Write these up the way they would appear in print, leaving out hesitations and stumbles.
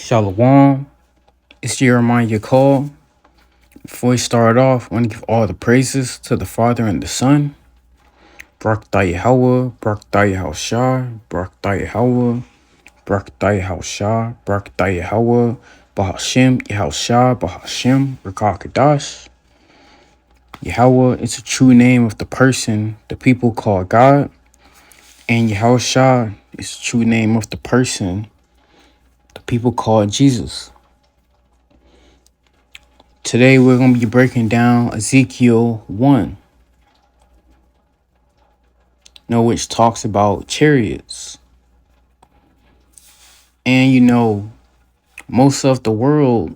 Shalom, it's Jeremiah call. Before we start off, I want to give all the praises to the Father and the Son. Barak YAHAWAH, Barak YAHAWAHSHI, Barak YAHAWAH, Barak YAHAWAHSHI, Barak YAHAWAH, Bahashem, Yahushua, Bahashem, Rakakadash. Yahweh is the true name of the person the people call God, and Yahushua is the true name of the person the people call Jesus. Today we're going to be breaking down Ezekiel 1, which talks about chariots. And most of the world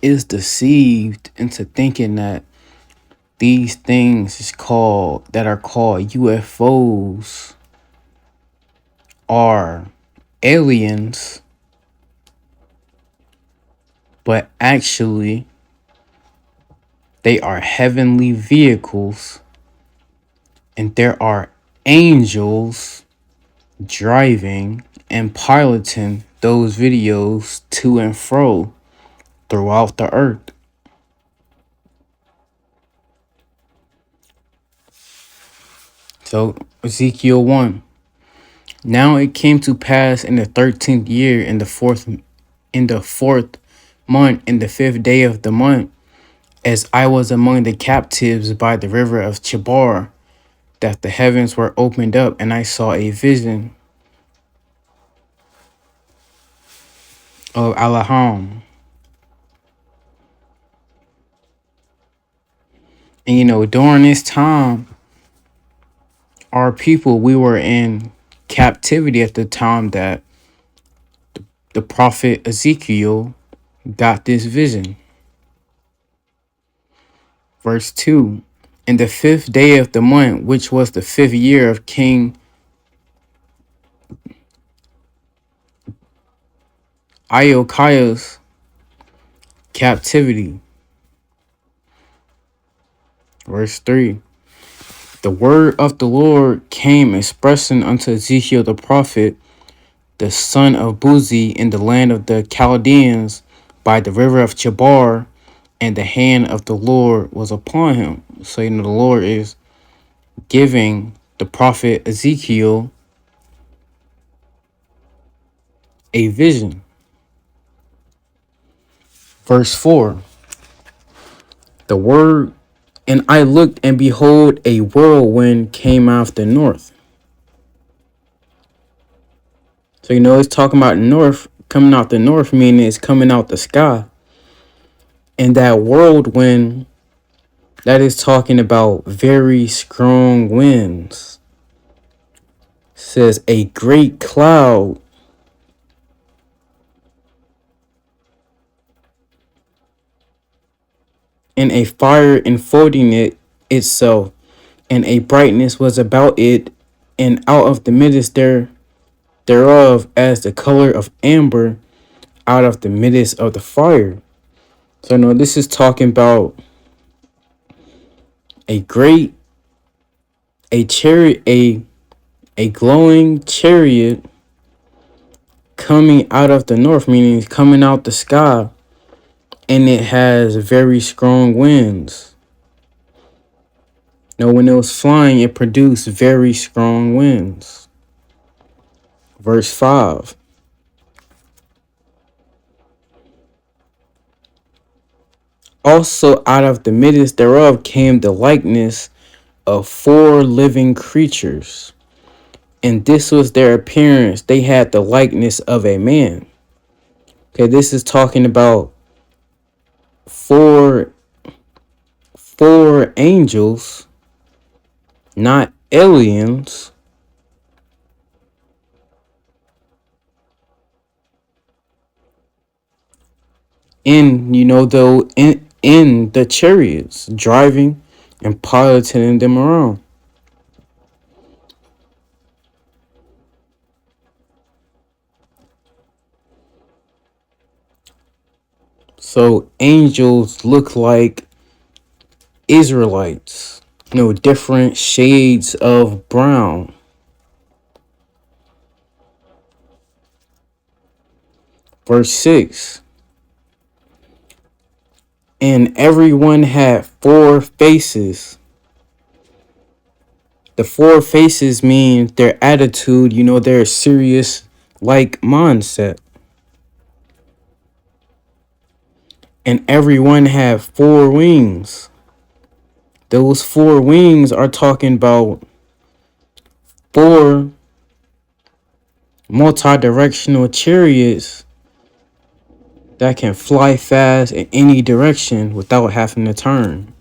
is deceived into thinking that these things that are called UFOs are aliens, but actually they are heavenly vehicles, and there are angels driving and piloting those videos to and fro throughout the earth. So Ezekiel 1. Now it came to pass in the 13th year, in the fourth month, in the 5th day of the month, as I was among the captives by the river of Chebar, that the heavens were opened up, and I saw a vision of Allaham. And during this time, our people, we were in captivity at the time that the prophet Ezekiel got this vision. Verse 2. In the 5th day of the month, which was the 5th year of King Iokiah's captivity. Verse 3. The word of the Lord came expressing unto Ezekiel the prophet, the son of Buzi, in the land of the Chaldeans by the river of Chebar, and the hand of the Lord was upon him. So the Lord is giving the prophet Ezekiel a vision. Verse 4. The word, and I looked, and behold, a whirlwind came out of the north. So it's talking about north, coming out the north, meaning it's coming out the sky. And that whirlwind, that is talking about very strong winds. It says a great cloud and a fire enfolding it itself, and a brightness was about it, and out of the midst thereof as the color of amber out of the midst of the fire. So this is talking about a chariot, a glowing chariot coming out of the north, meaning it's coming out the sky, and it has very strong winds. When it was flying, it produced very strong winds. Verse 5. Also out of the midst thereof came the likeness of 4 living creatures, and this was their appearance. They had the likeness of a man. Okay, this is talking about four angels, not aliens. In the chariots, driving and piloting them around. So angels look like Israelites, different shades of brown. Verse 6. And everyone had four faces. The four faces mean their attitude, their serious like mindset. And everyone had four wings. Those four wings are talking about four multi-directional chariots that can fly fast in any direction without having to turn.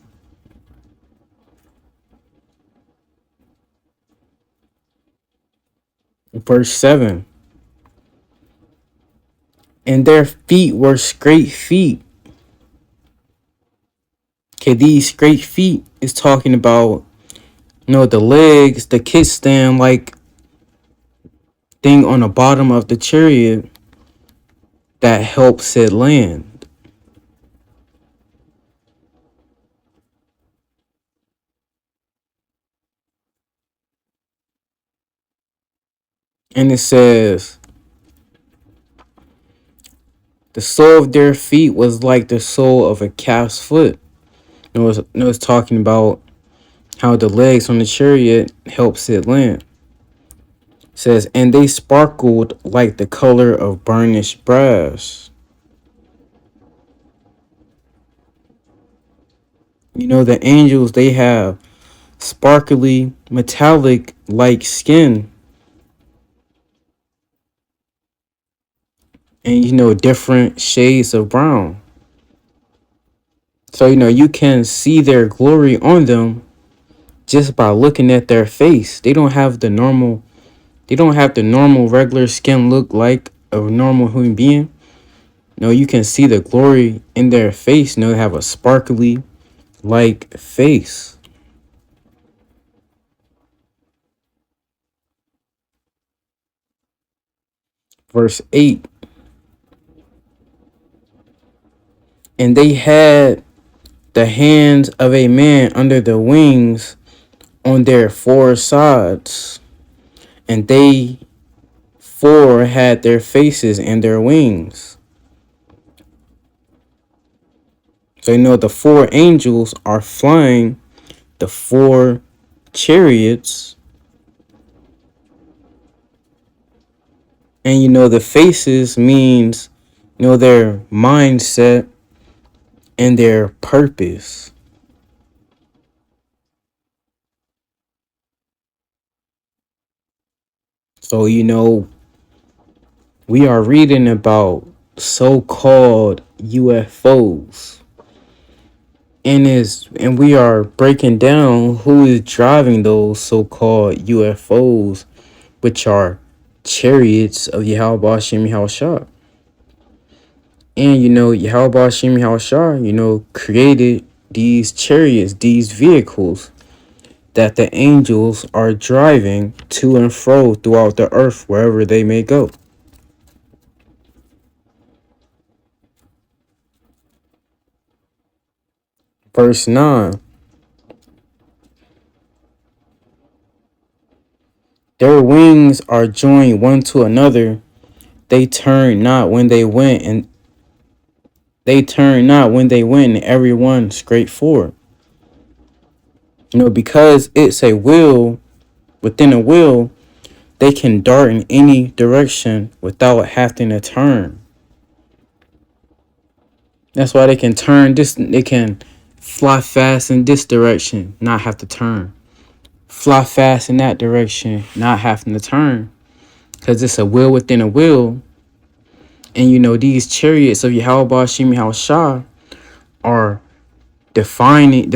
Verse 7. And their feet were straight feet. Okay, these straight feet is talking about, the legs, the kickstand like thing on the bottom of the chariot that helps it land. And it says, the sole of their feet was like the sole of a calf's foot. It's talking about how the legs on the chariot helps it land. It says, and they sparkled like the color of burnished brass. The angels, they have sparkly, metallic like skin. And, different shades of brown. So, you can see their glory on them just by looking at their face. They don't have the normal regular skin look like a normal human being. You can see the glory in their face. They have a sparkly like face. Verse 8. And they had the hands of a man under the wings on their four sides, and they four had their faces and their wings. So the four angels are flying the four chariots. And the faces means their mindset and their purpose. So we are reading about so-called UFOs. And we are breaking down who is driving those so-called UFOs, which are chariots of YAHAWAHSHI. And YAHAWAHSHI, created these chariots, these vehicles that the angels are driving to and fro throughout the earth, wherever they may go. Verse 9. Their wings are joined one to another. They turn not when they went, and everyone straight forward. Because it's a wheel within a wheel, they can dart in any direction without having to turn. That's why they can turn this. They can fly fast in this direction, not have to turn. Fly fast in that direction, not having to turn. Because it's a wheel within a wheel. And these chariots of YAHAWAHSHI are defying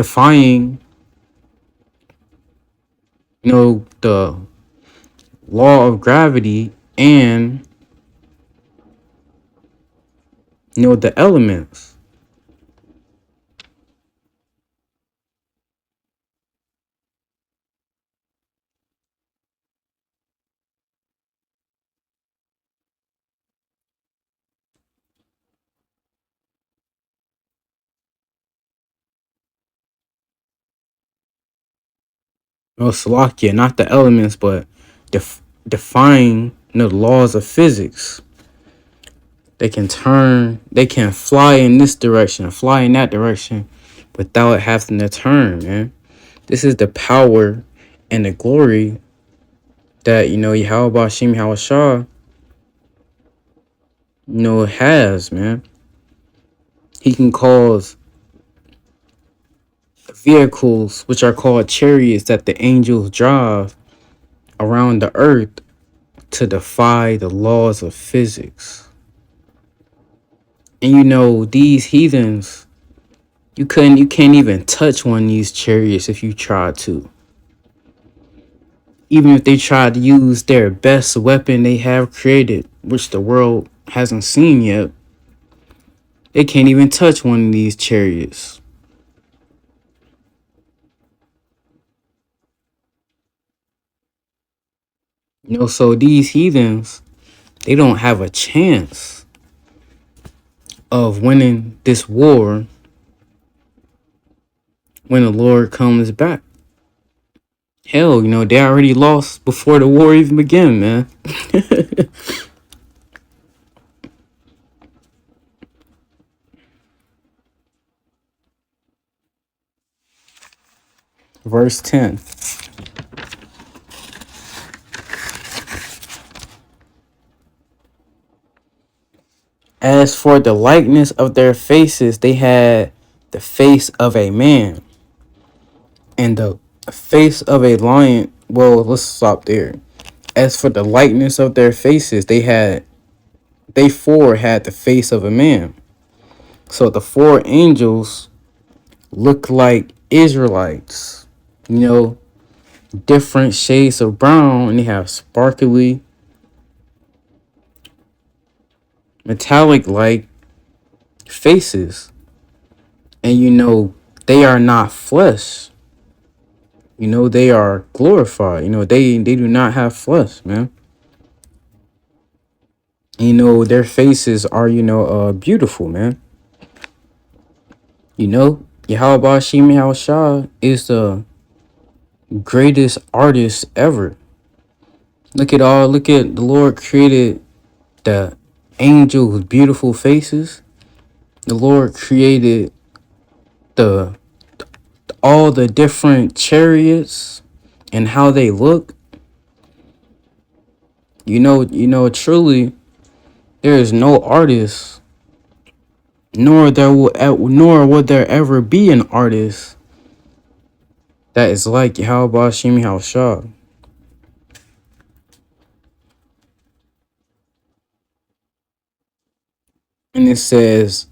the law of gravity and the elements. No, Slovakia, not the elements, but defying the laws of physics. They can turn, they can fly in this direction, fly in that direction without having to turn, man. This is the power and the glory that, YAHAWAH WA YAHAWAHSHI, has, man. He can cause vehicles, which are called chariots, that the angels drive around the earth to defy the laws of physics. And these heathens, you can't even touch one of these chariots if you try to. Even if they try to use their best weapon they have created, which the world hasn't seen yet, they can't even touch one of these chariots. So these heathens, they don't have a chance of winning this war when the Lord comes back. Hell, they already lost before the war even began, man. Verse 10. As for the likeness of their faces, they had the face of a man and the face of a lion. Well, let's stop there. As for the likeness of their faces, they four had the face of a man. So the four angels look like Israelites, different shades of brown, and they have sparkly, metallic like faces. And they are not flesh. They are glorified. They do not have flesh, man. Their faces are, beautiful, man. YAHAWAH WA is the greatest artist ever. Look at the Lord created the angels' beautiful faces. The Lord created the all the different chariots and how they look. Truly, there is no artist, nor will there ever be an artist that is like YAHAWAH WA. And it says,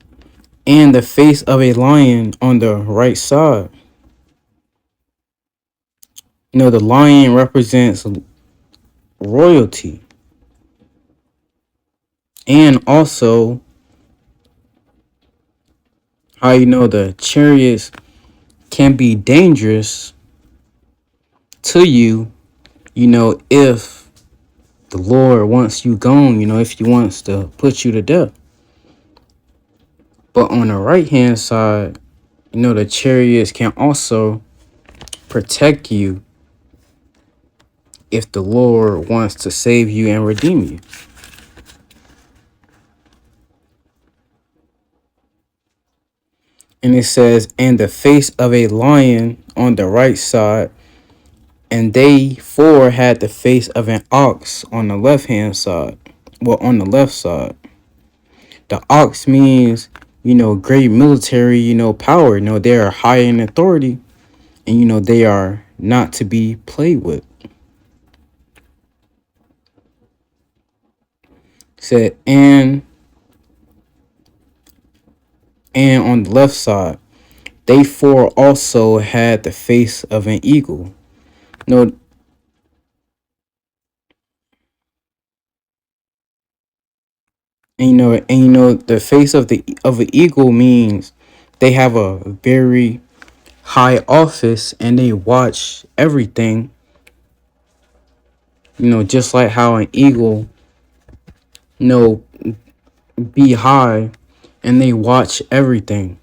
and the face of a lion on the right side. The lion represents royalty. And also, how the chariots can be dangerous to you, if the Lord wants you gone, if he wants to put you to death. But on the right hand side, the chariots can also protect you if the Lord wants to save you and redeem you. And it says, and the face of a lion on the right side, and they four had the face of an ox on the left hand side. Well, on the left side. The ox means, great military, power. They are high in authority, and they are not to be played with. Said, and on the left side, they four also had the face of an eagle. No, the face of an eagle means they have a very high office and they watch everything. Just like how an eagle, be high and they watch everything.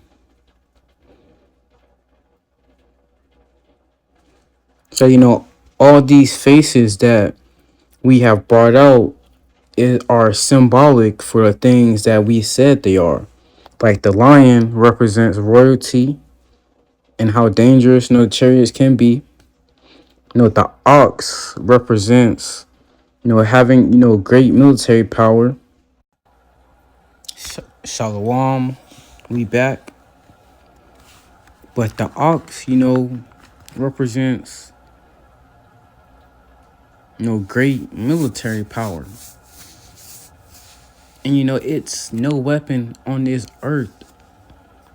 So all these faces that we have brought out are symbolic for the things that we said they are. Like the lion represents royalty and how dangerous chariots can be. The ox represents having great military power. Shalom, we back. But the ox, represents great military power. And it's no weapon on this earth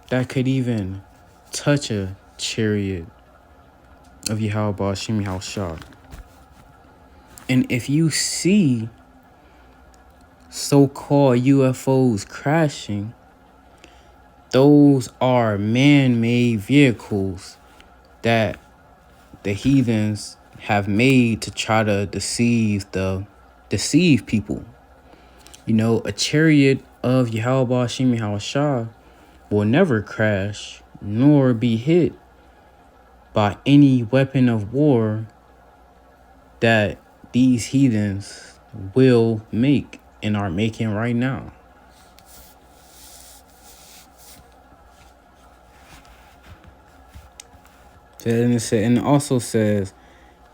that could even touch a chariot of YAHAWAHSHI. And if you see so-called UFOs crashing, those are man-made vehicles that the heathens have made to try to deceive people. A chariot of YAHAWAHSHI will never crash nor be hit by any weapon of war that these heathens will make and are making right now. And it also says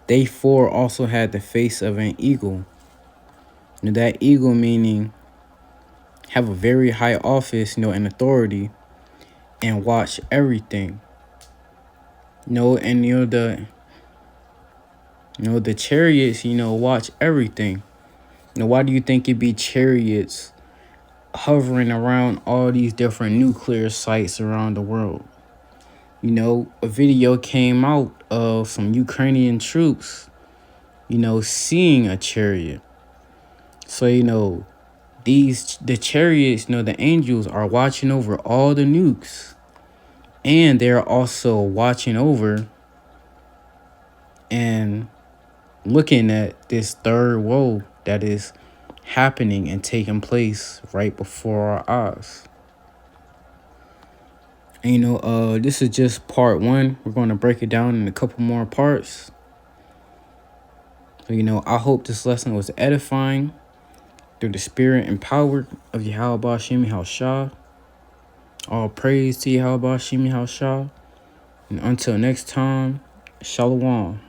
they four also had the face of an eagle. That eagle meaning have a very high office, and authority, and watch everything. And the chariots, watch everything. Why do you think it'd be chariots hovering around all these different nuclear sites around the world? A video came out of some Ukrainian troops, seeing a chariot. So, the chariots, the angels are watching over all the nukes. And they're also watching over and looking at this third woe that is happening and taking place right before our eyes. And this is just part one. We're going to break it down in a couple more parts. So, I hope this lesson was edifying through the spirit and power of YAHAWAHSHI. All praise to YAHAWAHSHI. And until next time, Shalom.